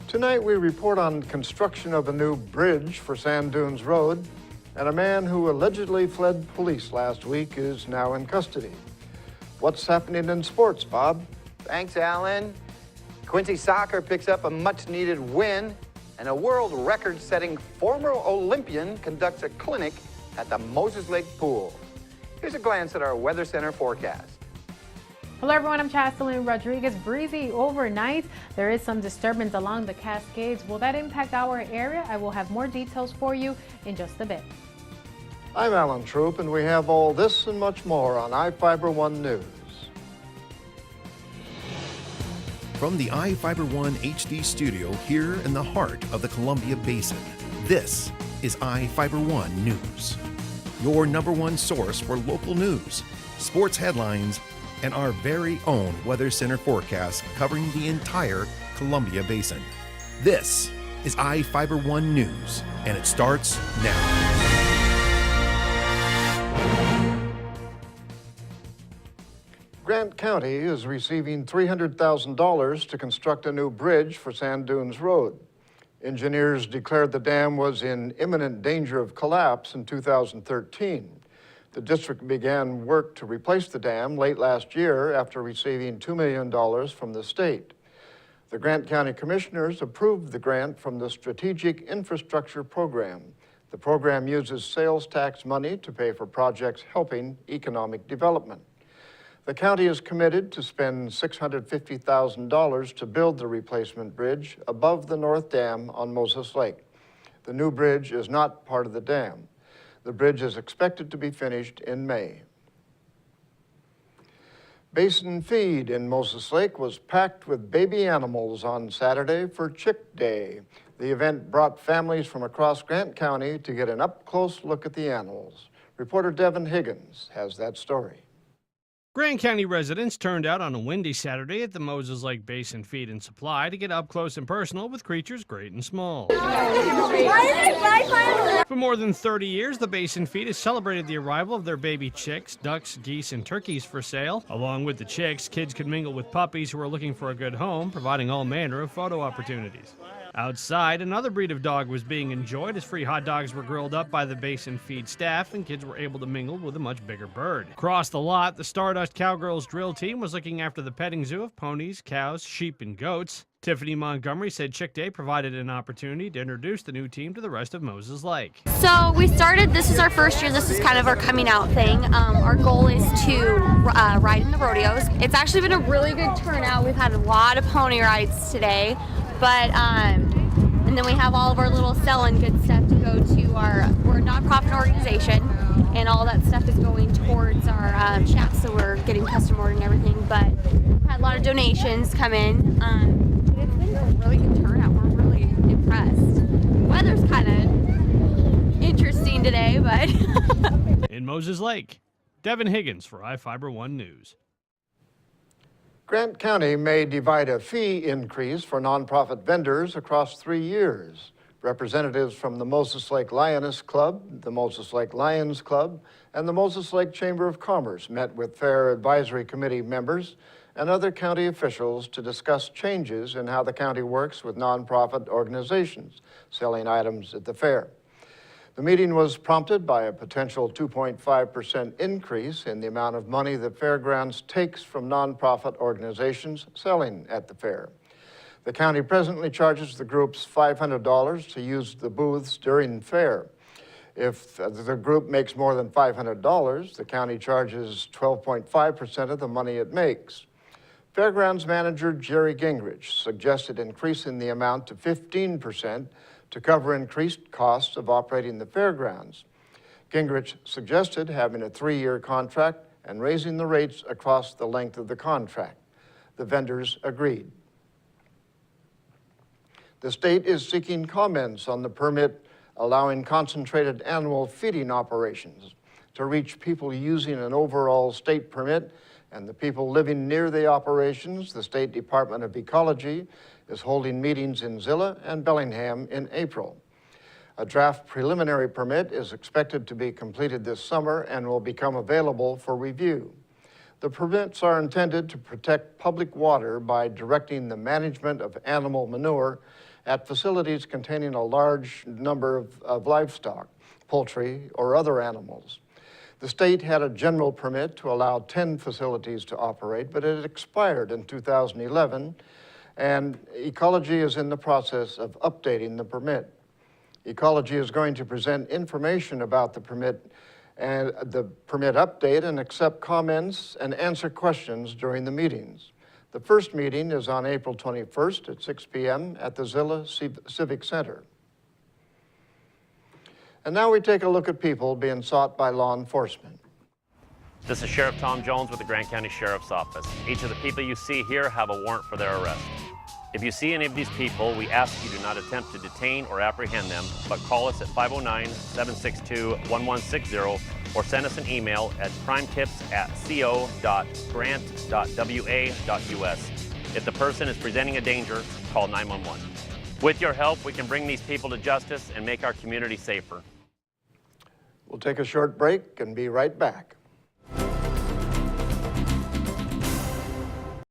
Tonight we report on construction of a new bridge for Sand Dunes Road, and a man who allegedly fled police last week is now in custody. What's happening in sports, Bob? Thanks, Alan. Quincy Soccer picks up a much-needed win, and a world record-setting former Olympian conducts a clinic at the Moses Lake Pool. Here's a glance at our Weather Center forecast. Hello everyone, I'm Chasteline Rodriguez. Breezy overnight. There is some disturbance along the Cascades. Will that impact our area? I will have more details for you in just a bit. I'm Alan Troop, and we have all this and much more on iFIBER 1 News. From the iFIBER 1 HD studio here in the heart of the Columbia Basin, this is iFIBER 1 News. Your #1 source for local news, sports headlines, and our very own Weather Center forecast covering the entire Columbia Basin. This is iFIBER 1 News, and it starts now. Grant County is receiving $300,000 to construct a new bridge for Sand Dunes Road. Engineers declared the dam was in imminent danger of collapse in 2013. The district began work to replace the dam late last year after receiving $2 million from the state. The Grant County Commissioners approved the grant from the Strategic Infrastructure Program. The program uses sales tax money to pay for projects helping economic development. The county is committed to spend $650,000 to build the replacement bridge above the North Dam on Moses Lake. The new bridge is not part of the dam. The bridge is expected to be finished in May. Basin feed in Moses Lake was packed with baby animals on Saturday for Chick Day. The event brought families from across Grant County to get an up-close look at the animals. Reporter Devin Higgins has that story. Grant County residents turned out on a windy Saturday at the Moses Lake Basin Feed and Supply to get up close and personal with creatures great and small. For more than 30 years, the Basin Feed has celebrated the arrival of their baby chicks, ducks, geese, and turkeys for sale. Along with the chicks, kids could mingle with puppies who are looking for a good home, providing all manner of photo opportunities. Outside, another breed of dog was being enjoyed as free hot dogs were grilled up by the Basin Feed staff and kids were able to mingle with a much bigger bird. Across the lot, the Stardust Cowgirls drill team was looking after the petting zoo of ponies, cows, sheep, and goats. Tiffany Montgomery said Chick Day provided an opportunity to introduce the new team to the rest of Moses Lake. So we started, this is our first year, this is kind of our coming out thing. Our goal is to ride in the rodeos. It's actually been a really good turnout. We've had a lot of pony rides today, but and then we have all of our little selling good stuff to go to we're a nonprofit organization, and all that stuff is going towards our shacks, so we're getting custom ordered and everything, but we've had a lot of donations come in. It's been a really good turnout. We're really impressed. Weather's kind of interesting today, but... In Moses Lake, Devin Higgins for iFIBER 1 News. Grant County may divide a fee increase for nonprofit vendors across 3 years. Representatives from the Moses Lake Lioness Club, the Moses Lake Lions Club, and the Moses Lake Chamber of Commerce met with Fair Advisory Committee members and other county officials to discuss changes in how the county works with nonprofit organizations selling items at the fair. The meeting was prompted by a potential 2.5% increase in the amount of money the fairgrounds takes from nonprofit organizations selling at the fair. The county presently charges the groups $500 to use the booths during fair. If the group makes more than $500, the county charges 12.5% of the money it makes. Fairgrounds manager Jerry Gingrich suggested increasing the amount to 15% to cover increased costs of operating the fairgrounds. Gingrich suggested having a 3-year contract and raising the rates across the length of the contract. The vendors agreed. The state is seeking comments on the permit allowing concentrated animal feeding operations. To reach people using an overall state permit and the people living near the operations, the State Department of Ecology is holding meetings in Zilla and Bellingham in April. A draft preliminary permit is expected to be completed this summer and will become available for review. The permits are intended to protect public water by directing the management of animal manure at facilities containing a large number of livestock, poultry, or other animals. The state had a general permit to allow 10 facilities to operate, but it expired in 2011, and Ecology is in the process of updating the permit. Ecology is going to present information about the permit and the permit update and accept comments and answer questions during the meetings. The first meeting is on April 21st at 6 p.m. at the Zilla Civic Center. And now we take a look at people being sought by law enforcement. This is Sheriff Tom Jones with the Grant County Sheriff's Office. Each of the people you see here have a warrant for their arrest. If you see any of these people, we ask you do not attempt to detain or apprehend them, but call us at 509-762-1160 or send us an email at crimetips@co.grant.wa.us. If the person is presenting a danger, call 911. With your help, we can bring these people to justice and make our community safer. We'll take a short break and be right back.